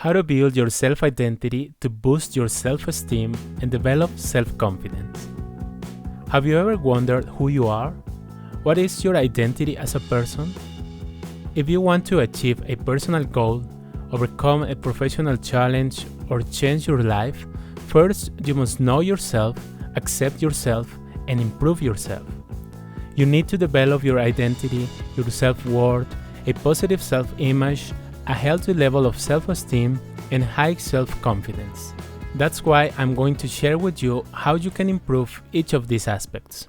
How to build your self-identity to boost your self-esteem and develop self-confidence. Have you ever wondered who you are? What is your identity as a person? If you want to achieve a personal goal, overcome a professional challenge, or change your life, first you must know yourself, accept yourself, and improve yourself. You need to develop your identity, your self-worth, a positive self-image, a healthy level of self-esteem, and high self-confidence. That's why I'm going to share with you how you can improve each of these aspects.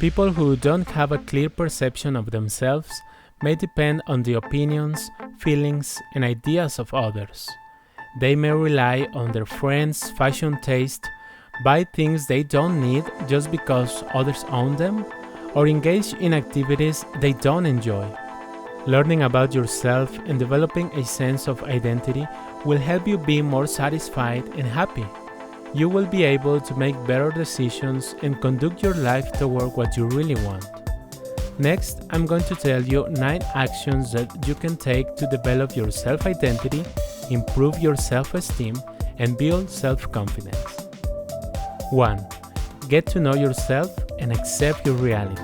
People who don't have a clear perception of themselves may depend on the opinions, feelings, and ideas of others. They may rely on their friends' fashion taste, buy things they don't need just because others own them, or engage in activities they don't enjoy. Learning about yourself and developing a sense of identity will help you be more satisfied and happy. You will be able to make better decisions and conduct your life toward what you really want. Next, I'm going to tell you 9 actions that you can take to develop your self-identity, improve your self-esteem, and build self-confidence. 1. Get to know yourself and accept your reality.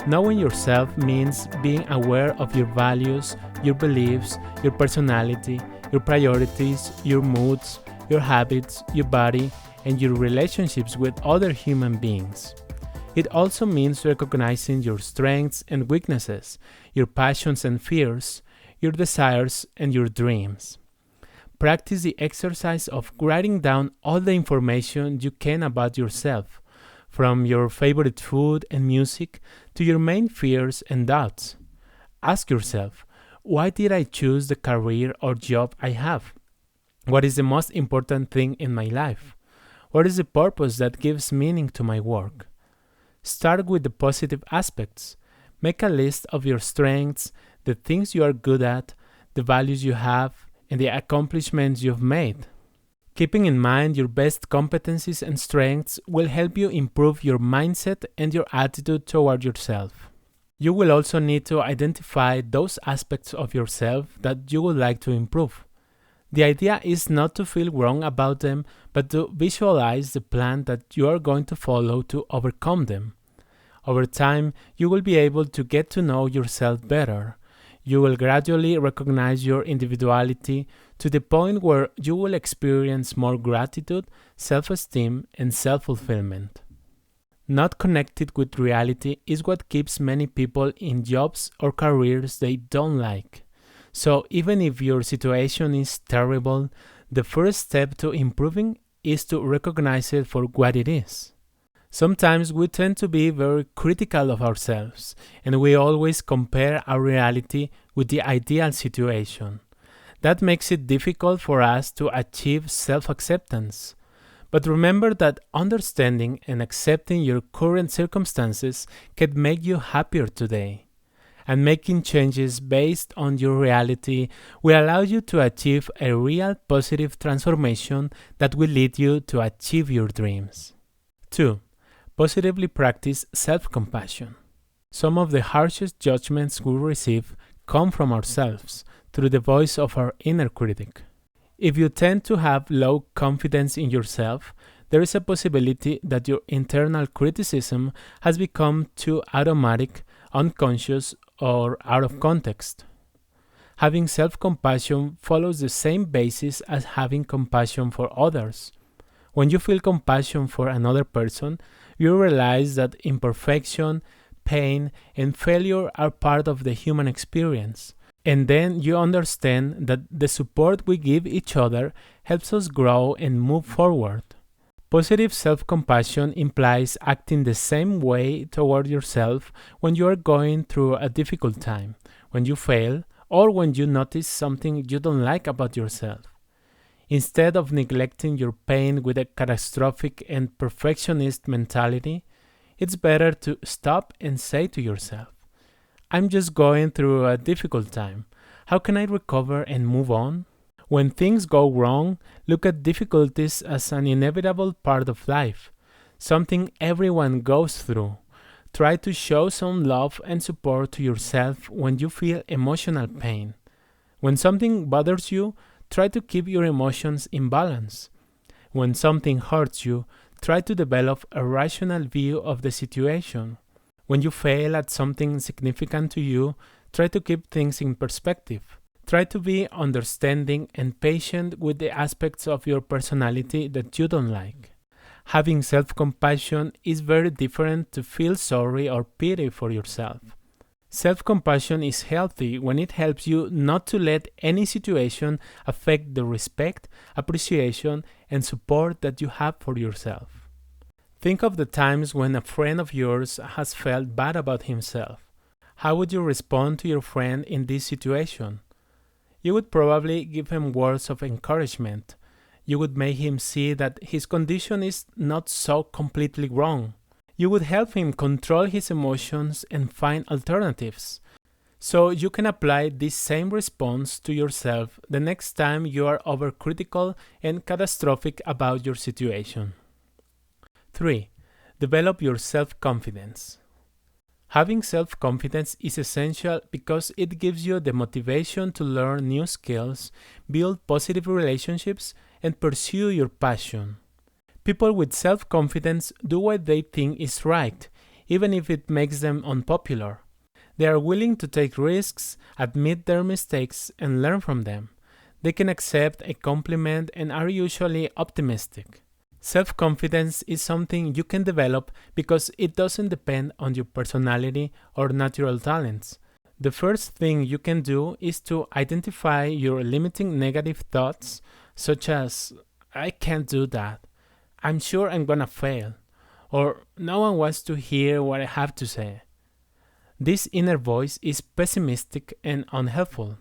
Knowing yourself means being aware of your values, your beliefs, your personality, your priorities, your moods, your habits, your body, and your relationships with other human beings. It also means recognizing your strengths and weaknesses, your passions and fears, your desires and your dreams. Practice the exercise of writing down all the information you can about yourself, from your favorite food and music to your main fears and doubts. Ask yourself, why did I choose the career or job I have? What is the most important thing in my life? What is the purpose that gives meaning to my work? Start with the positive aspects. Make a list of your strengths, the things you are good at, the values you have, and the accomplishments you've made. Keeping in mind your best competencies and strengths will help you improve your mindset and your attitude toward yourself. You will also need to identify those aspects of yourself that you would like to improve. The idea is not to feel wrong about them, but to visualize the plan that you are going to follow to overcome them. Over time, you will be able to get to know yourself better. You will gradually recognize your individuality to the point where you will experience more gratitude, self-esteem, and self-fulfillment. Not connected with reality is what keeps many people in jobs or careers they don't like. So even if your situation is terrible, the first step to improving is to recognize it for what it is. Sometimes we tend to be very critical of ourselves, and we always compare our reality with the ideal situation. That makes it difficult for us to achieve self-acceptance. But remember that understanding and accepting your current circumstances can make you happier today. And making changes based on your reality will allow you to achieve a real positive transformation that will lead you to achieve your dreams. 2. Positively practice self-compassion. Some of the harshest judgments we receive come from ourselves, through the voice of our inner critic. If you tend to have low confidence in yourself, there is a possibility that your internal criticism has become too automatic, unconscious, or out of context. Having self-compassion follows the same basis as having compassion for others. When you feel compassion for another person, you realize that imperfection, pain, and failure are part of the human experience. And then you understand that the support we give each other helps us grow and move forward. Positive self-compassion implies acting the same way toward yourself when you are going through a difficult time, when you fail, or when you notice something you don't like about yourself. Instead of neglecting your pain with a catastrophic and perfectionist mentality, it's better to stop and say to yourself, I'm just going through a difficult time. How can I recover and move on? When things go wrong, look at difficulties as an inevitable part of life, something everyone goes through. Try to show some love and support to yourself when you feel emotional pain. When something bothers you, try to keep your emotions in balance. When something hurts you, try to develop a rational view of the situation. When you fail at something significant to you, try to keep things in perspective. Try to be understanding and patient with the aspects of your personality that you don't like. Having self-compassion is very different to feel sorry or pity for yourself. Self-compassion is healthy when it helps you not to let any situation affect the respect, appreciation, and support that you have for yourself. Think of the times when a friend of yours has felt bad about himself. How would you respond to your friend in this situation? You would probably give him words of encouragement. You would make him see that his condition is not so completely wrong. You would help him control his emotions and find alternatives. So you can apply this same response to yourself the next time you are overcritical and catastrophic about your situation. 3. Develop your self-confidence. Having self-confidence is essential because it gives you the motivation to learn new skills, build positive relationships, and pursue your passion. People with self-confidence do what they think is right, even if it makes them unpopular. They are willing to take risks, admit their mistakes, and learn from them. They can accept a compliment and are usually optimistic. Self-confidence is something you can develop because it doesn't depend on your personality or natural talents. The first thing you can do is to identify your limiting negative thoughts, such as, "I can't do that," "I'm sure I'm gonna fail," or "no one wants to hear what I have to say." This inner voice is pessimistic and unhelpful.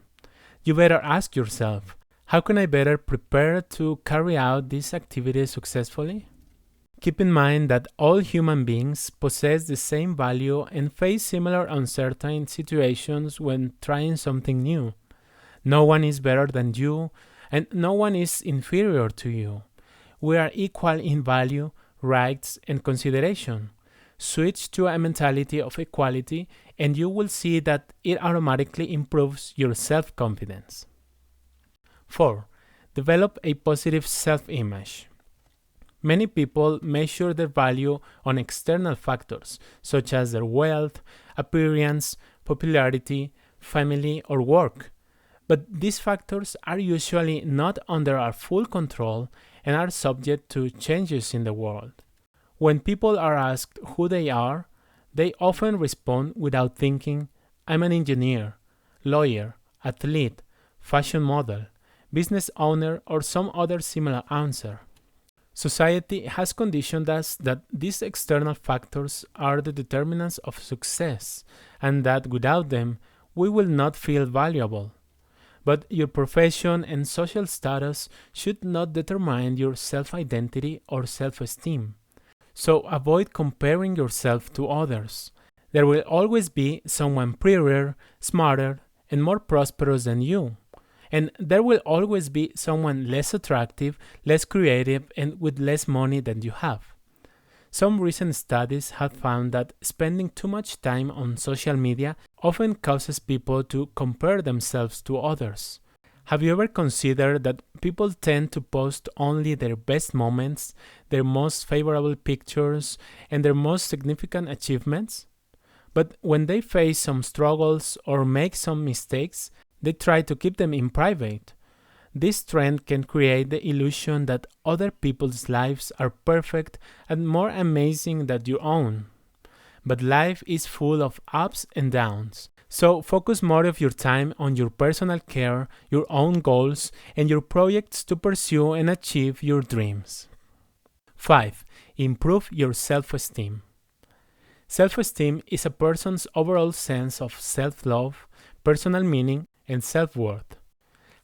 You better ask yourself, how can I better prepare to carry out this activity successfully? Keep in mind that all human beings possess the same value and face similar uncertain situations when trying something new. No one is better than you, and no one is inferior to you. We are equal in value, rights, and consideration. Switch to a mentality of equality, and you will see that it automatically improves your self-confidence. 4. Develop a positive self-image. Many people measure their value on external factors, such as their wealth, appearance, popularity, family, or work. But these factors are usually not under our full control and are subject to changes in the world. When people are asked who they are, they often respond without thinking, "I'm an engineer, lawyer, athlete, fashion model, business owner," or some other similar answer. Society has conditioned us that these external factors are the determinants of success, and that without them, we will not feel valuable. But your profession and social status should not determine your self-identity or self-esteem. So avoid comparing yourself to others. There will always be someone prettier, smarter, and more prosperous than you. And there will always be someone less attractive, less creative, and with less money than you have. Some recent studies have found that spending too much time on social media often causes people to compare themselves to others. Have you ever considered that people tend to post only their best moments, their most favorable pictures, and their most significant achievements? But when they face some struggles or make some mistakes, they try to keep them in private. This trend can create the illusion that other people's lives are perfect and more amazing than your own. But life is full of ups and downs. So focus more of your time on your personal care, your own goals, and your projects to pursue and achieve your dreams. 5. Improve your self-esteem. Self-esteem is a person's overall sense of self-love, personal meaning, and self-worth.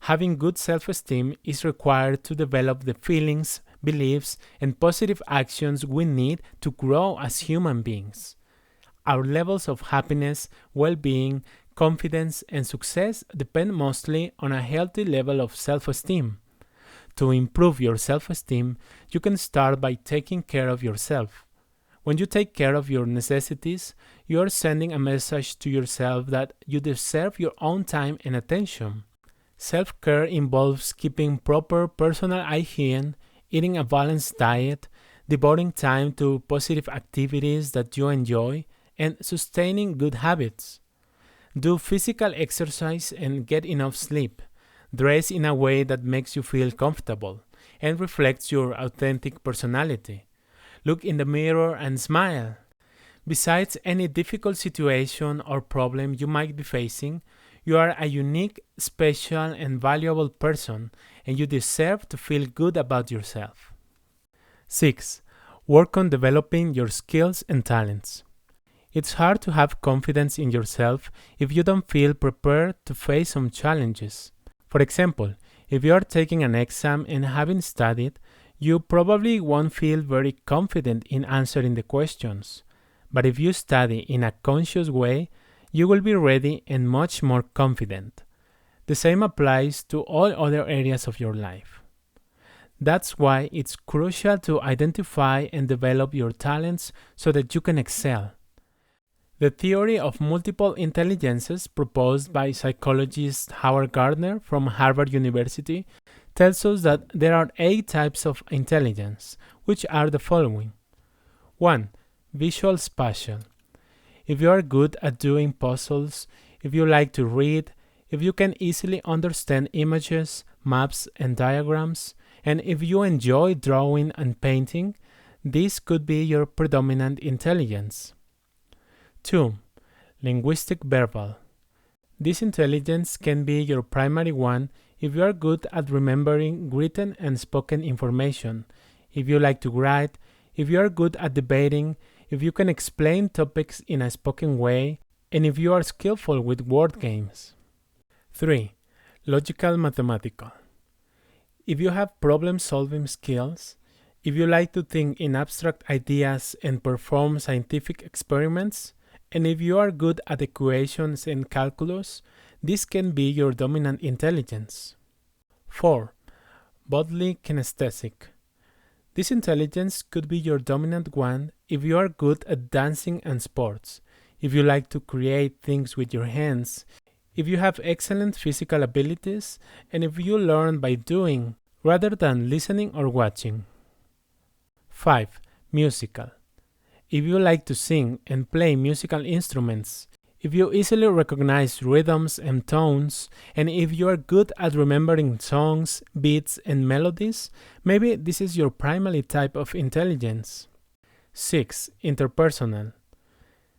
Having good self-esteem is required to develop the feelings, beliefs, and positive actions we need to grow as human beings. Our levels of happiness, well-being, confidence, and success depend mostly on a healthy level of self-esteem. To improve your self-esteem, you can start by taking care of yourself. When you take care of your necessities, you are sending a message to yourself that you deserve your own time and attention. Self-care involves keeping proper personal hygiene, eating a balanced diet, devoting time to positive activities that you enjoy, and sustaining good habits. Do physical exercise and get enough sleep. Dress in a way that makes you feel comfortable and reflects your authentic personality. Look in the mirror and smile. Besides any difficult situation or problem you might be facing, you are a unique, special, and valuable person, and you deserve to feel good about yourself. 6. Work on developing your skills and talents. It's hard to have confidence in yourself if you don't feel prepared to face some challenges. For example, if you are taking an exam and haven't studied, you probably won't feel very confident in answering the questions. But if you study in a conscious way, you will be ready and much more confident. The same applies to all other areas of your life. That's why it's crucial to identify and develop your talents so that you can excel. The theory of multiple intelligences proposed by psychologist Howard Gardner from Harvard University tells us that there are 8 types of intelligence, which are the following. 1. Visual spatial. If you are good at doing puzzles, if you like to read, if you can easily understand images, maps, and diagrams, and if you enjoy drawing and painting, this could be your predominant intelligence. 2. Linguistic verbal. This intelligence can be your primary one if you are good at remembering written and spoken information, if you like to write, if you are good at debating, if you can explain topics in a spoken way, and if you are skillful with word games. 3. Logical mathematical. If you have problem-solving skills, if you like to think in abstract ideas and perform scientific experiments, and if you are good at equations and calculus, this can be your dominant intelligence. 4. Bodily kinesthetic. This intelligence could be your dominant one if you are good at dancing and sports, if you like to create things with your hands, if you have excellent physical abilities, and if you learn by doing rather than listening or watching. 5. Musical. If you like to sing and play musical instruments, if you easily recognize rhythms and tones, and if you are good at remembering songs, beats, and melodies, maybe this is your primary type of intelligence. 6. Interpersonal.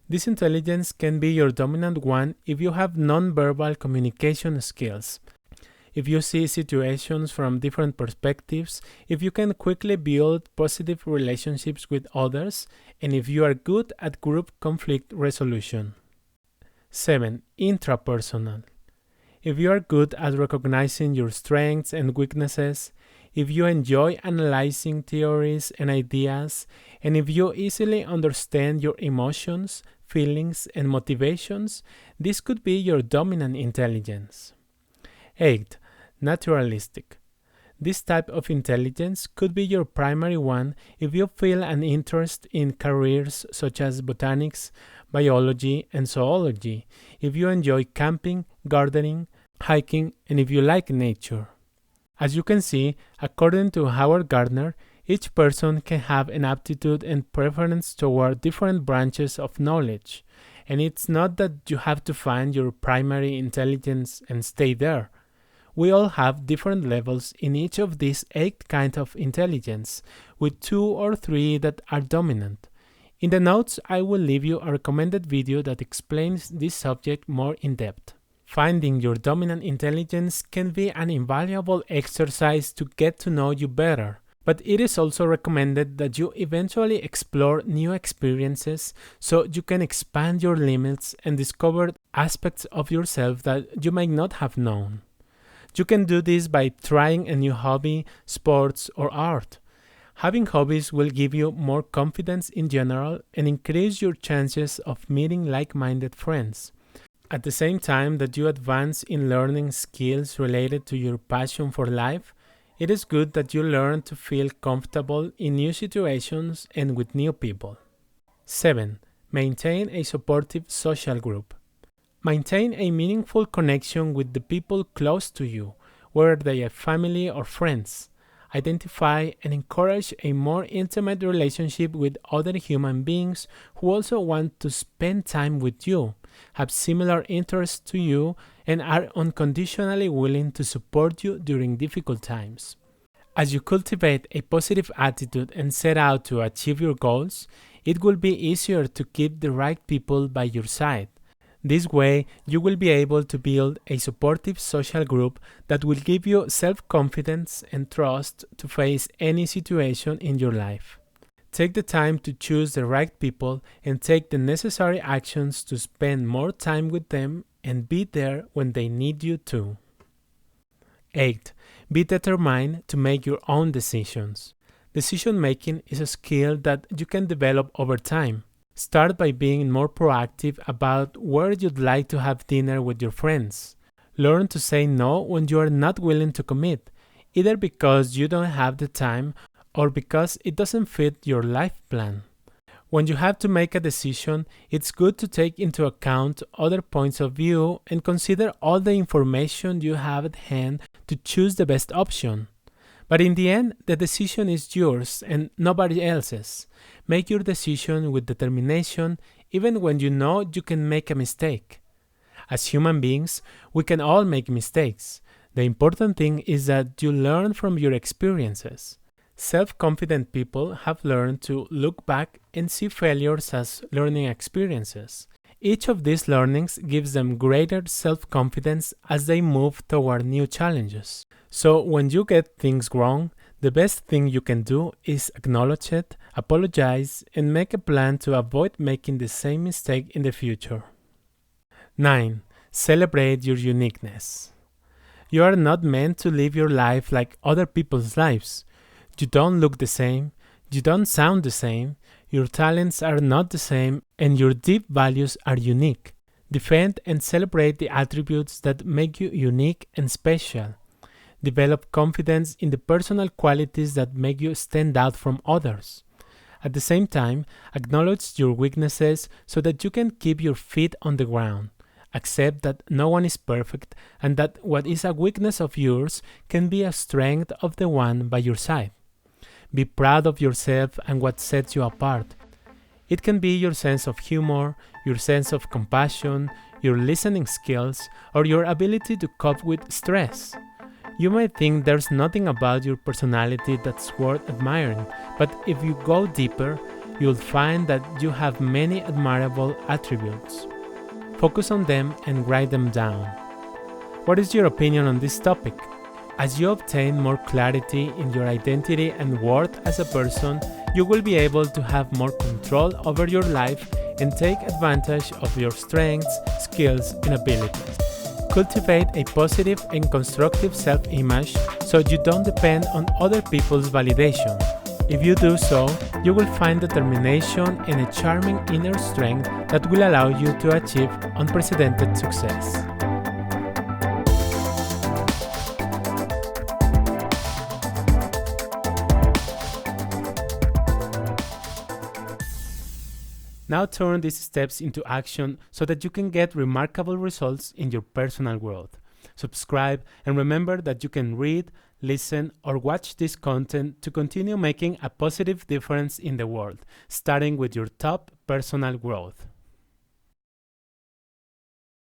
This intelligence can be your dominant one if you have non-verbal communication skills, if you see situations from different perspectives, if you can quickly build positive relationships with others, and if you are good at group conflict resolution. 7. Intrapersonal. If you are good at recognizing your strengths and weaknesses, if you enjoy analyzing theories and ideas, and if you easily understand your emotions, feelings, and motivations, this could be your dominant intelligence. 8. Naturalistic. This type of intelligence could be your primary one if you feel an interest in careers such as botanics, biology, and zoology, if you enjoy camping, gardening, hiking, and if you like nature. As you can see, according to Howard Gardner, each person can have an aptitude and preference toward different branches of knowledge, and it's not that you have to find your primary intelligence and stay there. We all have different levels in each of these 8 kinds of intelligence, with 2 or 3 that are dominant. In the notes, I will leave you a recommended video that explains this subject more in depth. Finding your dominant intelligence can be an invaluable exercise to get to know you better, but it is also recommended that you eventually explore new experiences so you can expand your limits and discover aspects of yourself that you might not have known. You can do this by trying a new hobby, sports, or art. Having hobbies will give you more confidence in general and increase your chances of meeting like-minded friends. At the same time that you advance in learning skills related to your passion for life, it is good that you learn to feel comfortable in new situations and with new people. 7. Maintain a supportive social group. Maintain a meaningful connection with the people close to you, whether they are family or friends. Identify and encourage a more intimate relationship with other human beings who also want to spend time with you, have similar interests to you, and are unconditionally willing to support you during difficult times. As you cultivate a positive attitude and set out to achieve your goals, it will be easier to keep the right people by your side. This way, you will be able to build a supportive social group that will give you self-confidence and trust to face any situation in your life. Take the time to choose the right people and take the necessary actions to spend more time with them and be there when they need you to. 8. Be determined to make your own decisions. Decision making is a skill that you can develop over time. Start by being more proactive about where you'd like to have dinner with your friends. Learn to say no when you are not willing to commit, either because you don't have the time or because it doesn't fit your life plan. When you have to make a decision, it's good to take into account other points of view and consider all the information you have at hand to choose the best option. But in the end, the decision is yours and nobody else's. Make your decision with determination even when you know you can make a mistake. As human beings, we can all make mistakes. The important thing is that you learn from your experiences. Self-confident people have learned to look back and see failures as learning experiences. Each of these learnings gives them greater self-confidence as they move toward new challenges. So when you get things wrong, the best thing you can do is acknowledge it, apologize, and make a plan to avoid making the same mistake in the future. 9. Celebrate your uniqueness. You are not meant to live your life like other people's lives. You don't look the same, you don't sound the same, your talents are not the same, and your deep values are unique. Defend and celebrate the attributes that make you unique and special. Develop confidence in the personal qualities that make you stand out from others. At the same time, acknowledge your weaknesses so that you can keep your feet on the ground. Accept that no one is perfect and that what is a weakness of yours can be a strength of the one by your side. Be proud of yourself and what sets you apart. It can be your sense of humor, your sense of compassion, your listening skills, or your ability to cope with stress. You might think there's nothing about your personality that's worth admiring, but if you go deeper, you'll find that you have many admirable attributes. Focus on them and write them down. What is your opinion on this topic? As you obtain more clarity in your identity and worth as a person, you will be able to have more control over your life and take advantage of your strengths, skills, and abilities. Cultivate a positive and constructive self-image so you don't depend on other people's validation. If you do so, you will find determination and a charming inner strength that will allow you to achieve unprecedented success. Now turn these steps into action so that you can get remarkable results in your personal growth. Subscribe and remember that you can read, listen, or watch this content to continue making a positive difference in the world, starting with your top personal growth.